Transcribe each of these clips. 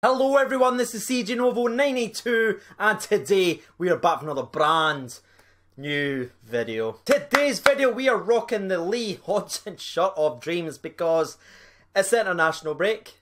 Hello everyone, this is CJ Novo 92 and today we are back for another brand new video. Today's video we are rocking the Lee Hodgson shirt of dreams because it's the international break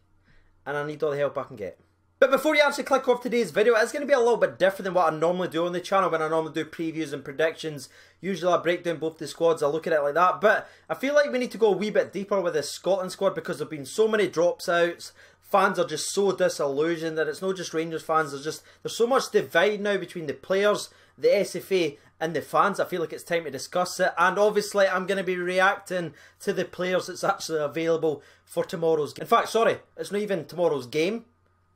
and I need all the help I can get. But before you actually click off today's video, it's going to be a little bit different than what I normally do on the channel when I normally do previews and predictions. Usually I break down both the squads, I look at it like that, but I feel like we need to go a wee bit deeper with this Scotland squad because there have been so many drops outs. Fans are just so disillusioned that it's not just Rangers fans, there's so much divide now between the players, the SFA and the fans. I feel like it's time to discuss it, and obviously I'm going to be reacting to the players that's actually available for tomorrow's game. In fact, sorry, it's not even tomorrow's game.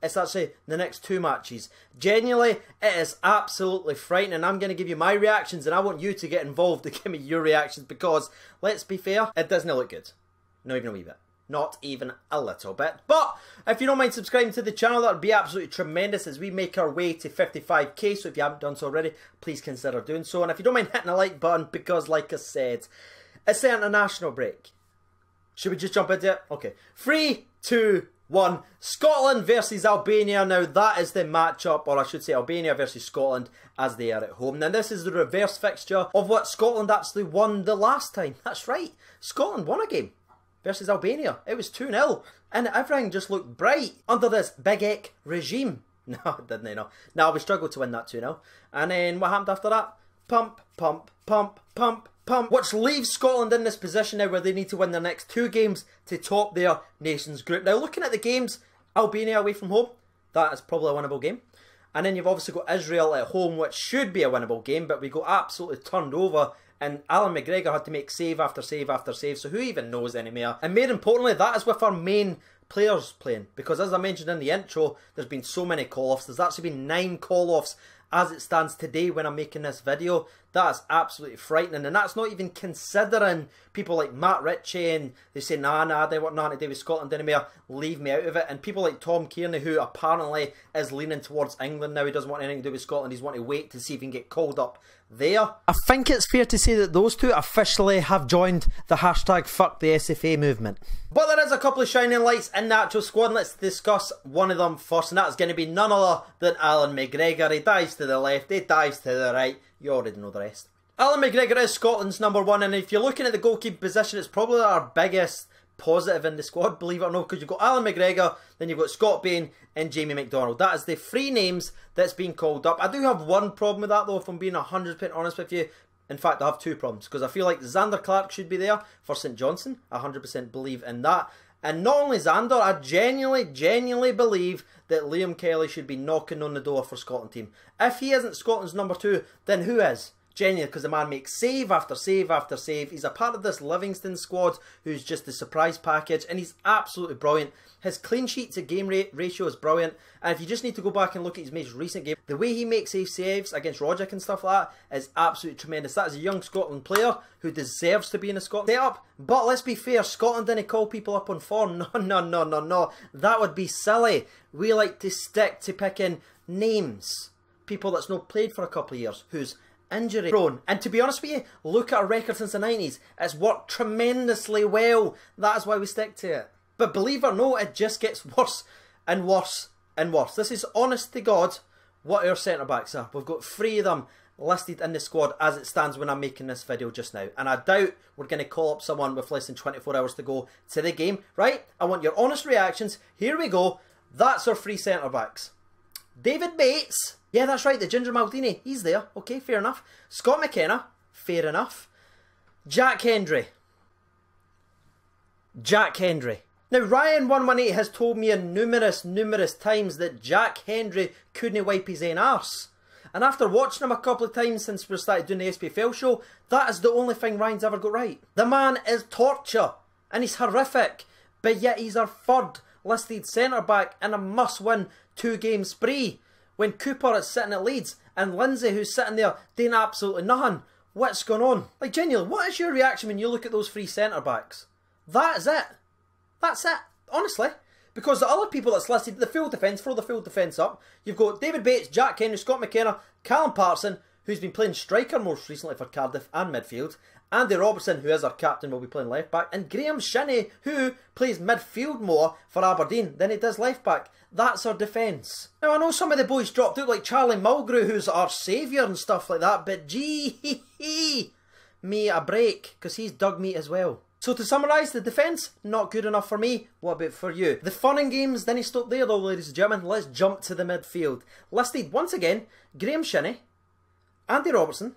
It's actually the next two matches. Genuinely, it is absolutely frightening. I'm going to give you my reactions and I want you to get involved to give me your reactions because, let's be fair, it doesn't look good. Not even a wee bit. Not even a little bit. But if you don't mind subscribing to the channel, that would be absolutely tremendous as we make our way to 55k. So if you haven't done so already, please consider doing so. And if you don't mind hitting the like button because, like I said, it's the international break. Should we just jump into it? Okay. 3, 2, 1. Scotland versus Albania. Now that is the matchup, or I should say Albania versus Scotland as they are at home. Now this is the reverse fixture of what Scotland actually won the last time. That's right. Scotland won a game versus Albania. It was 2-0 and everything just looked bright under this Big Ek regime. No, it didn't, no. No, we struggled to win that 2-0. And then what happened after that? Pump, pump, pump, pump, pump. Which leaves Scotland in this position now where they need to win their next two games to top their nations group. Now looking at the games, Albania away from home, that is probably a winnable game. And then you've obviously got Israel at home, which should be a winnable game, but we got absolutely turned over. And Alan McGregor had to make save after save after save, so who even knows anymore? And more importantly, that is with our main players playing. Because as I mentioned in the intro, there's been so many call-offs. There's actually been 9 call-offs as it stands today when I'm making this video. That is absolutely frightening. And that's not even considering people like Matt Ritchie and they say, nah, they want nothing to do with Scotland anymore, leave me out of it. And people like Tom Kearney, who apparently is leaning towards England now, he doesn't want anything to do with Scotland, he's wanting to wait to see if he can get called up there. I think it's fair to say that those two officially have joined the hashtag fuck the SFA movement. But there is a couple of shining lights in the actual squad. Let's discuss one of them first, and that's going to be none other than Alan McGregor. He dives to the left, he dives to the right. You already know the rest. Alan McGregor is Scotland's #1, and if you're looking at the goalkeeper position, it's probably our biggest positive in the squad, believe it or not, because you've got Alan McGregor, then you've got Scott Bain and Jamie McDonald. That is the 3 names that's been called up. I do have one problem with that though, if I'm being 100% honest with you. In fact, I have 2 problems, because I feel like Xander Clark should be there for St Johnstone. I 100% believe in that. And not only Xander, I genuinely believe that Liam Kelly should be knocking on the door for Scotland team. If he isn't Scotland's #2, then who is? Genuinely, because the man makes save after save after save. He's a part of this Livingston squad who's just the surprise package, and he's absolutely brilliant. His clean sheet to game rate ratio is brilliant, and if you just need to go back and look at his most recent game, the way he makes saves against Rogic and stuff like that is absolutely tremendous. That is a young Scotland player who deserves to be in a Scotland setup. But let's be fair, Scotland didn't call people up on form. No. That would be silly. We like to stick to picking names. People that's not played for a couple of years, who's injury prone. And to be honest with you, look at our record since the 90s. It's worked tremendously well. That is why we stick to it. But believe it or not, it just gets worse and worse and worse. This is honest to God what our centre backs are. We've got 3 of them listed in the squad as it stands when I'm making this video just now. And I doubt we're going to call up someone with less than 24 hours to go to the game. Right? I want your honest reactions. Here we go. That's our 3 centre backs. David Bates. Yeah, that's right, the Ginger Maldini. He's there. Okay, fair enough. Scott McKenna. Fair enough. Jack Hendry. Now, Ryan118 has told me numerous times that Jack Hendry couldn't wipe his own arse. And after watching him a couple of times since we started doing the SPFL show, that is the only thing Ryan's ever got right. The man is torture. And he's horrific. But yet he's our 3rd listed centre-back in a must-win 2-game spree. When Cooper is sitting at Leeds and Lindsay, who's sitting there doing absolutely nothing. What's going on? Like, genuinely, what is your reaction when you look at those 3 centre-backs? That is it. That's it. Honestly. Because the other people that's listed, the full defence, throw the full defence up. You've got David Bates, Jack Hendry, Scott McKenna, Callum Paterson, who's been playing striker most recently for Cardiff and midfield. Andy Robertson, who is our captain, will be playing left back. And Graham Shinney, who plays midfield more for Aberdeen than he does left back. That's our defence. Now, I know some of the boys dropped out, like Charlie Mulgrew, who's our saviour and stuff like that, but gee, me a break, because he's dug meat as well. So to summarise, the defence, not good enough for me. What about for you? The fun and games didn't stop there though, ladies and gentlemen. Let's jump to the midfield. Listed once again, Graham Shinney, Andy Robertson,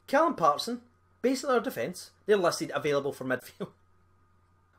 Callum Patterson, basically our defence. They're listed available for midfield.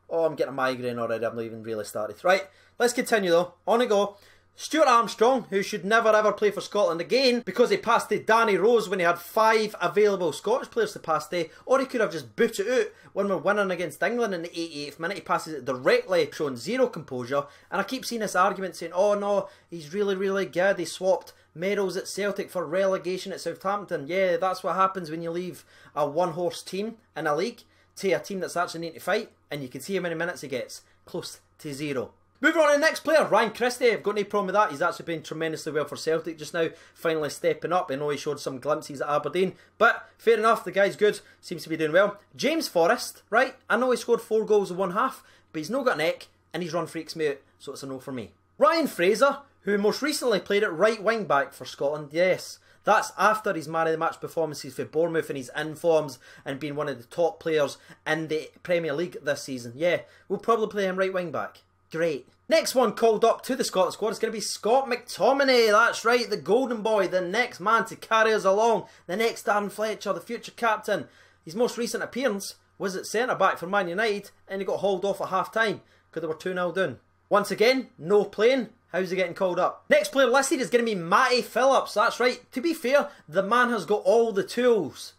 Oh, I'm getting a migraine already. I've not even really started. Right, let's continue though. On we go. Stuart Armstrong, who should never ever play for Scotland again because he passed to Danny Rose when he had 5 available Scottish players to pass to, or he could have just booted it out when we're winning against England in the 88th minute. He passes it directly, showing zero composure. And I keep seeing this argument saying, oh no, he's really good. He swapped medals at Celtic for relegation at Southampton. Yeah, that's what happens when you leave a one-horse team in a league to a team that's actually needing to fight, and you can see how many minutes he gets. Close to 0. Moving on to the next player, Ryan Christie. I've got no problem with that. He's actually been tremendously well for Celtic just now, finally stepping up. I know he showed some glimpses at Aberdeen, but fair enough, the guy's good, seems to be doing well. James Forrest, right, I know he scored 4 goals in 1 half, but he's not got an neck, and his run freaks me out, so it's a no for me. Ryan Fraser, who most recently played at right wing back for Scotland, yes. That's after his man of the match performances for Bournemouth and his informs and being one of the top players in the Premier League this season. Yeah, we'll probably play him right wing back. Great. Next one called up to the Scotland squad is going to be Scott McTominay. That's right, the golden boy, the next man to carry us along, the next Darren Fletcher, the future captain. His most recent appearance was at centre-back for Man United, and he got hauled off at half-time because they were 2-0 down. Once again, no playing. How's he getting called up? Next player listed is going to be Matty Phillips. That's right. To be fair, the man has got all the tools,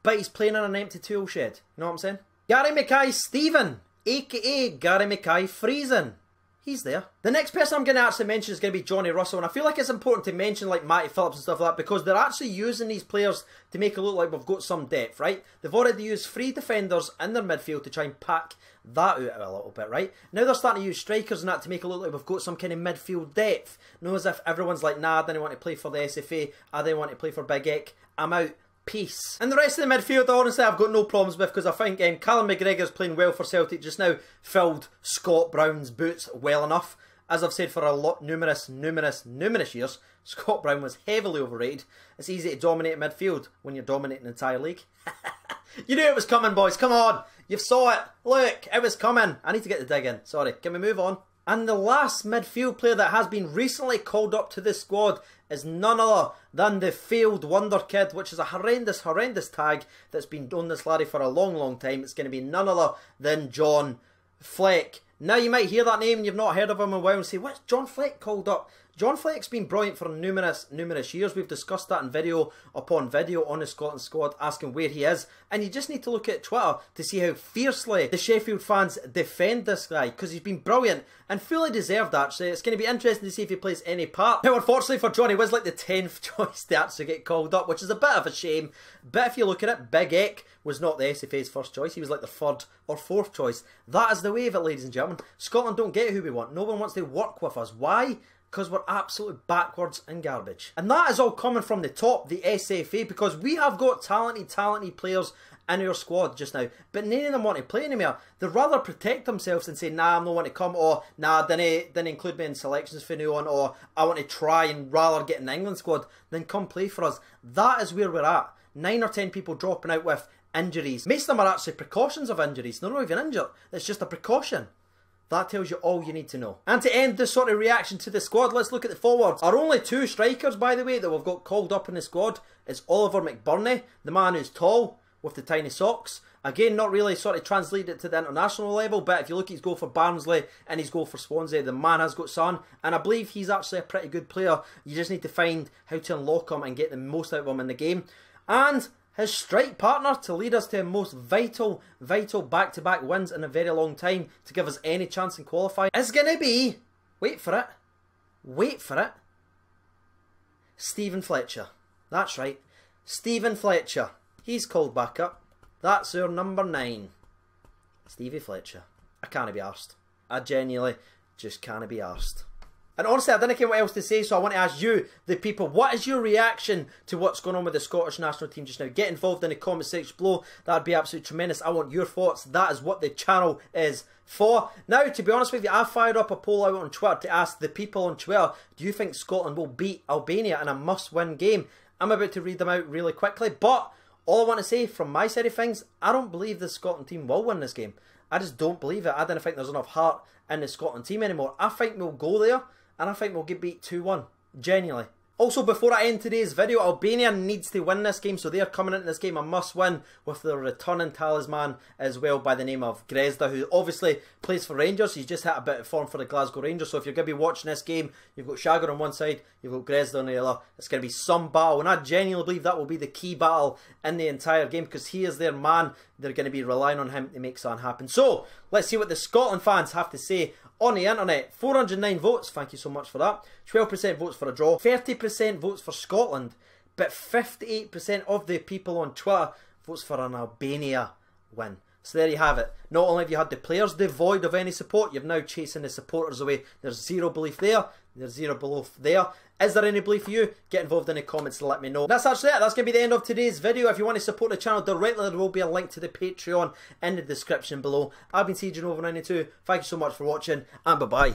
but he's playing in an empty tool shed. You know what I'm saying? Gary Mackay-Steven, a.k.a. Gary Mackay-Friesen. He's there. The next person I'm going to actually mention is going to be Johnny Russell, and I feel like it's important to mention like Matty Phillips and stuff like that because they're actually using these players to make it look like we've got some depth, right? They've already used 3 defenders in their midfield to try and pack that out a little bit, right? Now they're starting to use strikers and that to make it look like we've got some kind of midfield depth. Not as if everyone's like, nah, I didn't want to play for the SFA, I didn't want to play for Big Eck, I'm out. Peace. And the rest of the midfield, honestly, I've got no problems with because I think Callum McGregor's playing well for Celtic just now, filled Scott Brown's boots well enough. As I've said for a lot, numerous years, Scott Brown was heavily overrated. It's easy to dominate midfield when you're dominating the entire league. You knew it was coming, boys. Come on. You saw it. Look, it was coming. I need to get the dig in. Sorry. Can we move on? And the last midfield player that has been recently called up to the squad is none other than the failed wonder kid, which is a horrendous tag that's been on this laddie for a long time. It's going to be none other than John Fleck. Now you might hear that name and you've not heard of him in a while and say, what's John Fleck called up? John Fleck's been brilliant for numerous years. We've discussed that in video upon video on the Scotland squad, asking where he is. And you just need to look at Twitter to see how fiercely the Sheffield fans defend this guy, because he's been brilliant and fully deserved, actually. It's going to be interesting to see if he plays any part. Now, unfortunately for Johnny, he was like the 10th choice to actually get called up, which is a bit of a shame. But if you look at it, Big Eck was not the SFA's first choice. He was like the 3rd or 4th choice. That is the way of it, ladies and gentlemen. Scotland don't get who we want. No one wants to work with us. Why? Because we're absolutely backwards and garbage. And that is all coming from the top, the SFA, because we have got talented players in our squad just now, but none of them want to play anymore. They'd rather protect themselves and say, nah, I'm not want to come, or nah, didn't include me in selections for now on, or I want to try and rather get in the England squad than come play for us. That is where we're at. 9 or 10 people dropping out with injuries. Most of them are actually precautions of injuries. They're not even injured. It's just a precaution. That tells you all you need to know. And to end this sort of reaction to the squad, let's look at the forwards. Our only 2 strikers, by the way, that we've got called up in the squad is Oliver McBurney, the man who's tall with the tiny socks. Again, not really sort of translated it to the international level, but if you look at his goal for Barnsley and his goal for Swansea, the man has got sun, and I believe he's actually a pretty good player. You just need to find how to unlock him and get the most out of him in the game. And his strike partner to lead us to the most vital back-to-back wins in a very long time to give us any chance in qualifying is going to be, wait for it, Stephen Fletcher. That's right, Stephen Fletcher. He's called back up. That's our number 9. Stevie Fletcher. I can't be arsed. I genuinely just can't be arsed. And honestly, I didn't care what else to say, so I want to ask you, the people, what is your reaction to what's going on with the Scottish national team just now? Get involved in the comment section below. That would be absolutely tremendous. I want your thoughts. That is what the channel is for. Now, to be honest with you, I fired up a poll out on Twitter to ask the people on Twitter, do you think Scotland will beat Albania in a must-win game? I'm about to read them out really quickly, but all I want to say from my side of things, I don't believe the Scotland team will win this game. I just don't believe it. I don't think there's enough heart in the Scotland team anymore. I think we'll go there, and I think we'll get beat 2-1. Genuinely. Also, before I end today's video, Albania needs to win this game, so they're coming into this game a must-win with their returning talisman as well by the name of Grezda, who obviously plays for Rangers. He's just hit a bit of form for the Glasgow Rangers, so if you're going to be watching this game, you've got Shagger on one side, you've got Grezda on the other. It's going to be some battle, and I genuinely believe that will be the key battle in the entire game because he is their man. They're going to be relying on him to make something happen. So, let's see what the Scotland fans have to say on the internet. 409 votes, thank you so much for that. 12% votes for a draw, 30% votes for Scotland, but 58% of the people on Twitter votes for an Albania win. So there you have it. Not only have you had the players devoid of any support, you're now chasing the supporters away. There's zero belief there. There's zero belief there. Is there any belief for you? Get involved in the comments to let me know. That's actually it. That's going to be the end of today's video. If you want to support the channel directly, there will be a link to the Patreon in the description below. I've been CJNova92. Thank you so much for watching, and bye-bye.